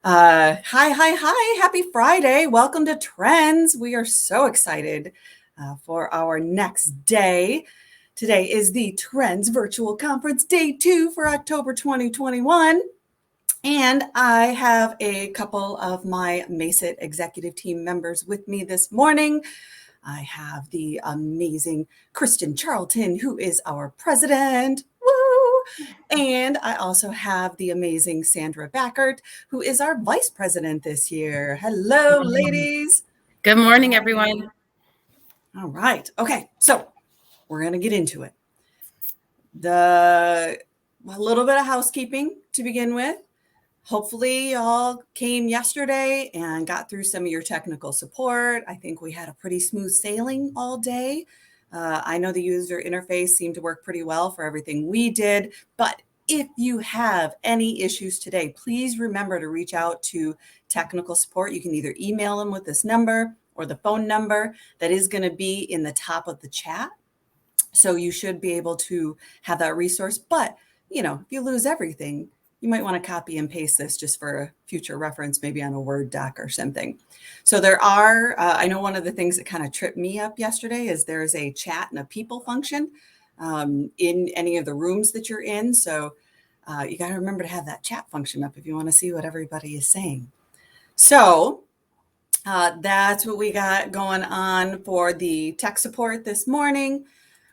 Hi. Happy Friday. Welcome to Trends. We are so excited for our next day. Today is the Trends Virtual Conference Day 2 for October 2021. And I have a couple of my MACET executive team members with me this morning. I have the amazing Kristen Charlton, who is our president. Woo! And I also have the amazing Sandra Backert, who is our vice president this year. Hello, ladies. Good morning, everyone. All right. Okay. So we're going to get into it. A little bit of housekeeping to begin with. Hopefully y'all came yesterday and got through some of your technical support. I think we had a pretty smooth sailing all day. I know the user interface seemed to work pretty well for everything we did, but if you have any issues today, please remember to reach out to technical support. You can either email them with this number or the phone number that is going to be in the top of the chat. So you should be able to have that resource. But, if you lose everything, you might want to copy and paste this just for a future reference, maybe on a Word doc or something. So there are, I know one of the things that kind of tripped me up yesterday is there's a chat and a people function in any of the rooms that you're in. So you got to remember to have that chat function up if you want to see what everybody is saying. So that's what we got going on for the tech support this morning.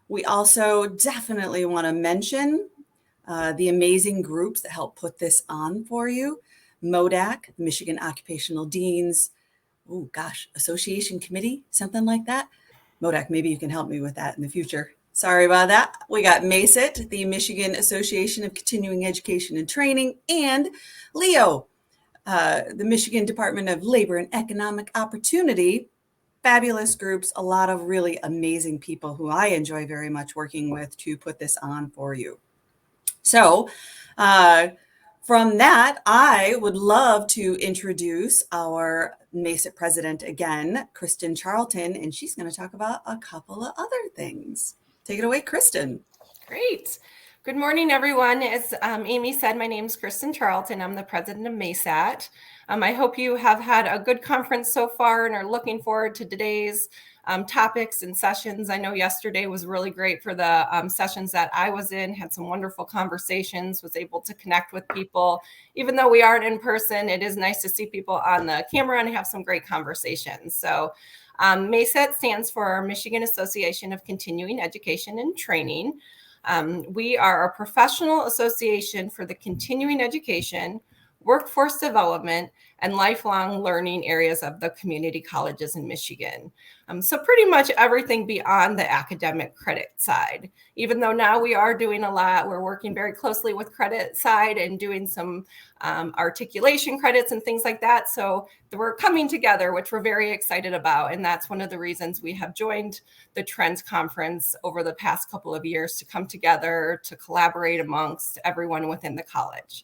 We also definitely want to mention the amazing groups that help put this on for you. MODAC, Michigan Occupational Deans, Association Committee, something like that. MODAC, maybe you can help me with that in the future. Sorry about that. We got MACET, the Michigan Association of Continuing Education and Training, and LEO, the Michigan Department of Labor and Economic Opportunity. Fabulous groups, a lot of really amazing people who I enjoy very much working with to put this on for you. So from that, I would love to introduce our MACET president again, Kristen Charlton, and she's going to talk about a couple of other things. Take it away, Kristen. Great. Good morning, everyone. As Amy said, my name is Kristen Charlton. I'm the president of MACET. I hope you have had a good conference so far and are looking forward to today's topics and sessions. I know yesterday was really great for the sessions that I was in, had some wonderful conversations, was able to connect with people. Even though we aren't in person, it is nice to see people on the camera and have some great conversations. So MACET stands for Michigan Association of Continuing Education and Training. We are a professional association for the continuing education, workforce development, and lifelong learning areas of the community colleges in Michigan. So pretty much everything beyond the academic credit side. Even though now we are doing a lot, we're working very closely with credit side and doing some articulation credits and things like that. So we're coming together, which we're very excited about. And that's one of the reasons we have joined the Trends Conference over the past couple of years to come together to collaborate amongst everyone within the college.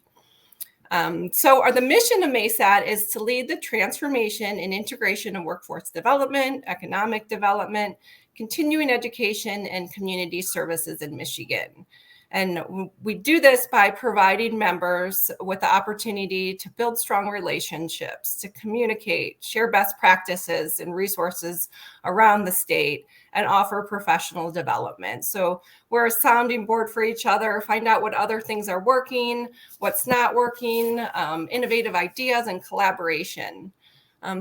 So the mission of MACET is to lead the transformation and integration of workforce development, economic development, continuing education, and community services in Michigan. And we do this by providing members with the opportunity to build strong relationships, to communicate, share best practices and resources around the state, and offer professional development. So we're a sounding board for each other, find out what other things are working, what's not working, innovative ideas and collaboration.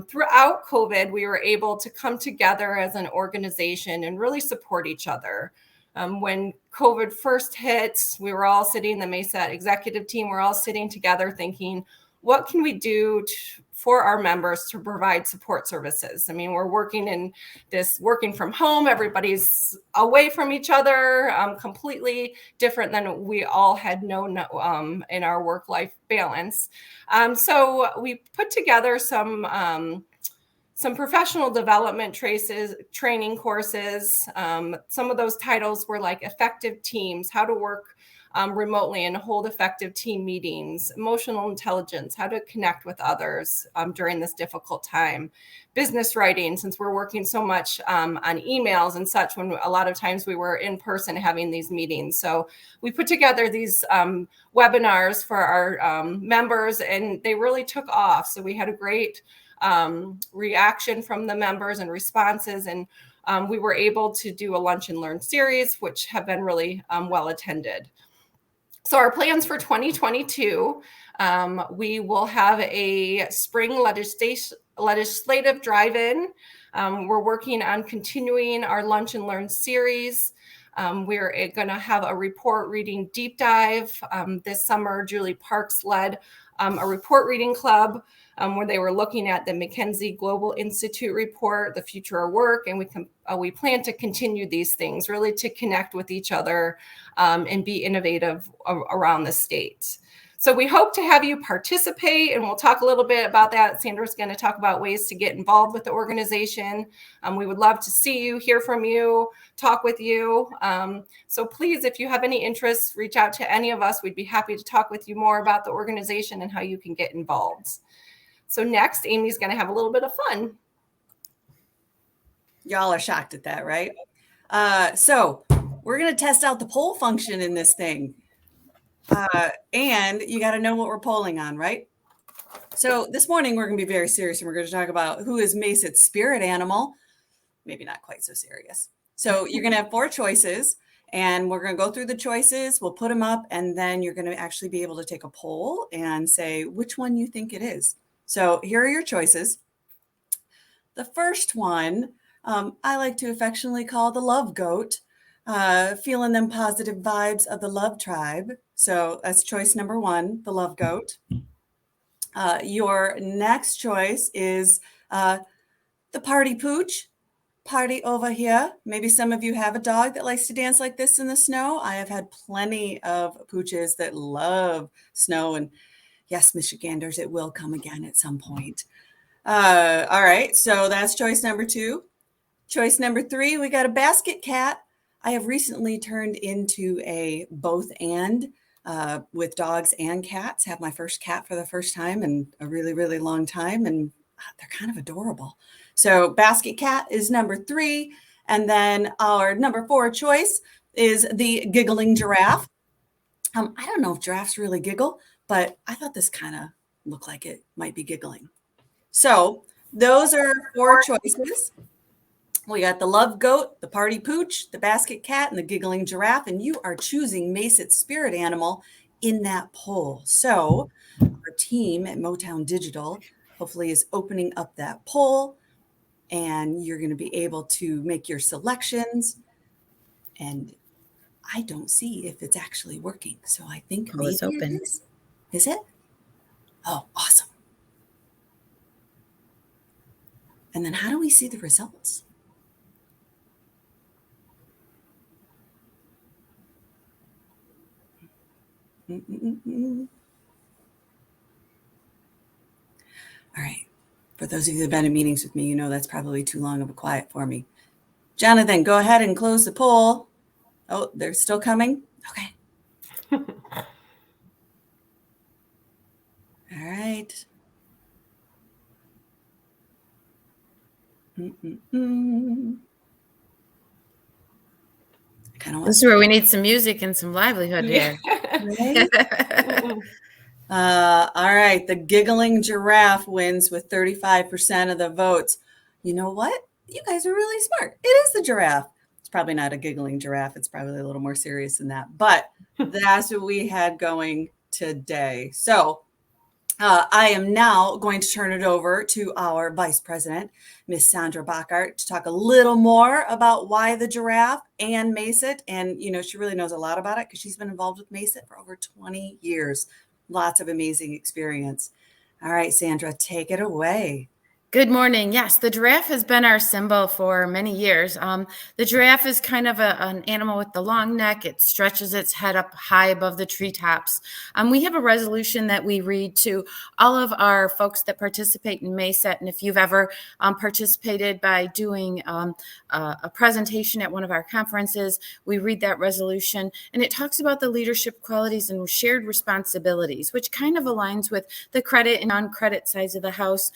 Throughout COVID, we were able to come together as an organization and really support each other. When COVID first hit, we were all sitting, the MACET executive team, we're all sitting together thinking, what can we do for our members to provide support services? I mean, we're working from home, everybody's away from each other, completely different than we all had known in our work-life balance. So we put together some professional development training courses. Some of those titles were like effective teams, how to work remotely and hold effective team meetings, emotional intelligence, how to connect with others during this difficult time, business writing, since we're working so much on emails and such, when a lot of times we were in person having these meetings. So we put together these webinars for our members, and they really took off. So we had a great reaction from the members and responses, and we were able to do a lunch and learn series, which have been really well attended. So our plans for 2022, we will have a spring legislative drive-in. We're working on continuing our lunch and learn series. We're going to have a report reading deep dive. This summer, Julie Parks led a report reading club where they were looking at the McKinsey Global Institute report, The Future of Work, and we plan to continue these things, really to connect with each other and be innovative around the state. So we hope to have you participate, and we'll talk a little bit about that. Sandra's going to talk about ways to get involved with the organization. We would love to see you, hear from you, talk with you. So please, if you have any interest, reach out to any of us. We'd be happy to talk with you more about the organization and how you can get involved. So next, Amy's going to have a little bit of fun. Y'all are shocked at that, right? So we're going to test out the poll function in this thing. And you got to know what we're polling on, right? So this morning, we're going to be very serious, and we're going to talk about who is MACET's spirit animal. Maybe not quite so serious. So you're going to have 4 choices, and we're going to go through the choices. We'll put them up, and then you're going to actually be able to take a poll and say which one you think it is. So here are your choices. The first one, I like to affectionately call the love goat, feeling them positive vibes of the love tribe. So that's choice number 1, the love goat. Your next choice is the party pooch, party over here. Maybe some of you have a dog that likes to dance like this in the snow. I have had plenty of pooches that love snow, and yes, Michiganders, it will come again at some point. All right, so that's choice number 2. Choice number 3, we got a basket cat. I have recently turned into a both and with dogs and cats. Have my first cat for the first time in a really, really long time, and they're kind of adorable. So basket cat is number 3. And then our number 4 choice is the giggling giraffe. I don't know if giraffes really giggle, but I thought this kind of looked like it might be giggling. So those are 4 choices. We got the love goat, the party pooch, the basket cat, and the giggling giraffe. And you are choosing MACET's spirit animal in that poll. So our team at Motown Digital hopefully is opening up that poll, and you're going to be able to make your selections. And I don't see if it's actually working. So I think maybe it's open. it is. Is it? Oh, awesome. And then how do we see the results? All right. For those of you that have been in meetings with me, you know that's probably too long of a quiet for me. Jonathan, go ahead and close the poll. Oh, they're still coming? Okay. All right. This is where we need some music and some livelihood here. Right? All right. The giggling giraffe wins with 35% of the votes. You know what? You guys are really smart. It is the giraffe. It's probably not a giggling giraffe. It's probably a little more serious than that. But that's what we had going today. So I am now going to turn it over to our Vice President, Miss Sandra Bachart, to talk a little more about why the giraffe and MACET. And, you know, she really knows a lot about it because she's been involved with MACET for over 20 years. Lots of amazing experience. All right, Sandra, take it away. Good morning. Yes, the giraffe has been our symbol for many years. The giraffe is kind of an animal with the long neck. It stretches its head up high above the treetops. We have a resolution that we read to all of our folks that participate in MACET. And if you've ever participated by doing a presentation at one of our conferences, we read that resolution. And it talks about the leadership qualities and shared responsibilities, which kind of aligns with the credit and non-credit sides of the house,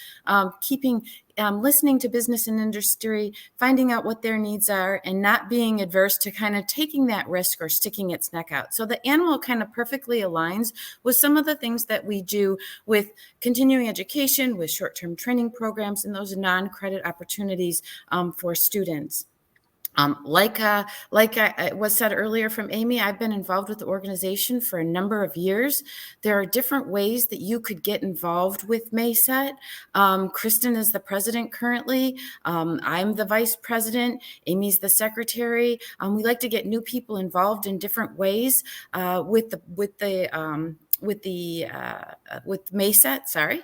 listening to business and industry, finding out what their needs are, and not being adverse to kind of taking that risk or sticking its neck out. So the animal kind of perfectly aligns with some of the things that we do with continuing education, with short-term training programs, and those non-credit opportunities for students. Like was said earlier from Amy, I've been involved with the organization for a number of years. There are different ways that you could get involved with MACET. Kristen is the president currently. I'm the vice president. Amy's the secretary. We like to get new people involved in different ways with MACET, sorry.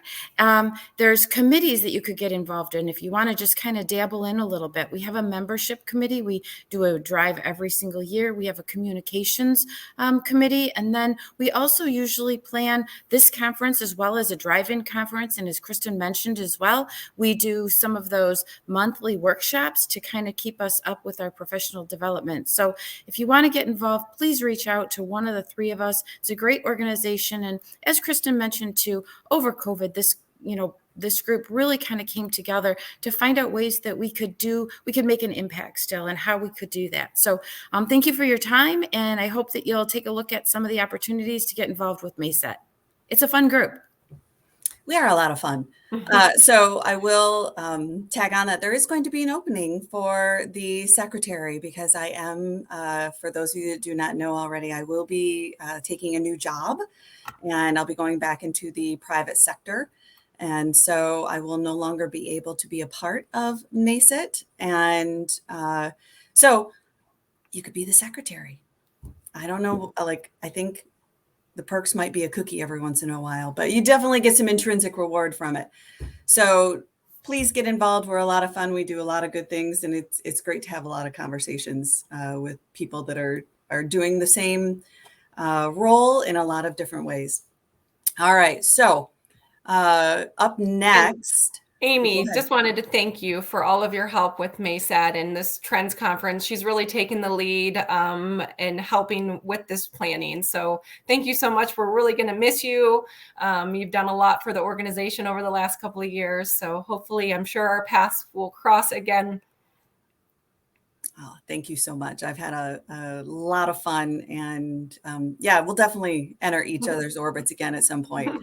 There's committees that you could get involved in if you want to just kind of dabble in a little bit. We have a membership committee. We do a drive every single year. We have a communications committee. And then we also usually plan this conference as well as a drive-in conference. And as Kristen mentioned as well, we do some of those monthly workshops to kind of keep us up with our professional development. So if you want to get involved, please reach out to one of the three of us. It's a great organization. And as Kristen mentioned too, over COVID, this group really kind of came together to find out ways that we could make an impact still and how we could do that. So thank you for your time. And I hope that you'll take a look at some of the opportunities to get involved with MACET. It's a fun group. We are a lot of fun. So I will tag on that there is going to be an opening for the secretary because I am, for those of you that do not know already, I will be taking a new job and I'll be going back into the private sector. And so I will no longer be able to be a part of MACET. And so you could be the secretary. I don't know, I think the perks might be a cookie every once in a while, but you definitely get some intrinsic reward from it. So please get involved. We're a lot of fun. We do a lot of good things, and it's great to have a lot of conversations with people that are doing the same role in a lot of different ways. All right. So up next. Amy, just wanted to thank you for all of your help with MACET and this Trends Conference. She's really taken the lead in helping with this planning. So thank you so much. We're really going to miss you. You've done a lot for the organization over the last couple of years. So hopefully, I'm sure our paths will cross again. Oh, thank you so much. I've had a lot of fun, and we'll definitely enter each other's orbits again at some point.